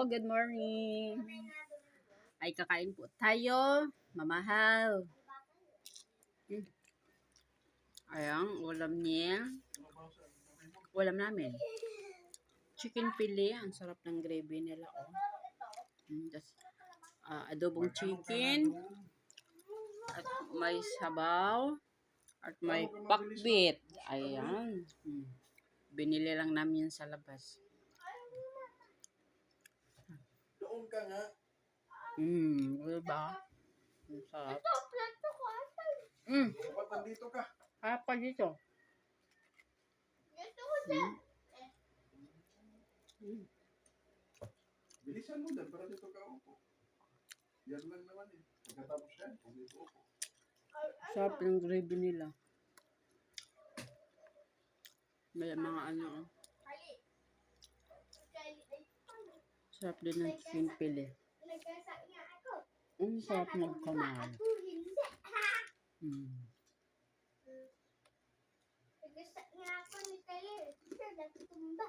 good morning. Ay, kakain po tayo. Mamahal. Ayan, ulam niya. Ulam namin. Chicken fillet. Ang sarap ng gravy nila, oh. Tas, adobong chicken. At may sabaw. At may pakbit. Ayan. Binili lang namin sa labas. Doon ka nga. Diba? Ang sarap. Ba't nandito ka? Pa dito. Bilisan mo dyan para dito ka upo. Yan lang naman eh. Pagkatapos yan, kung dito upo. Sarap yung gravy nila. May mga ano. Sarap din ng chicken fillet. Sarap magkamahal. Nagkasa nga ako ni Taylor. Sir, nagtutumba.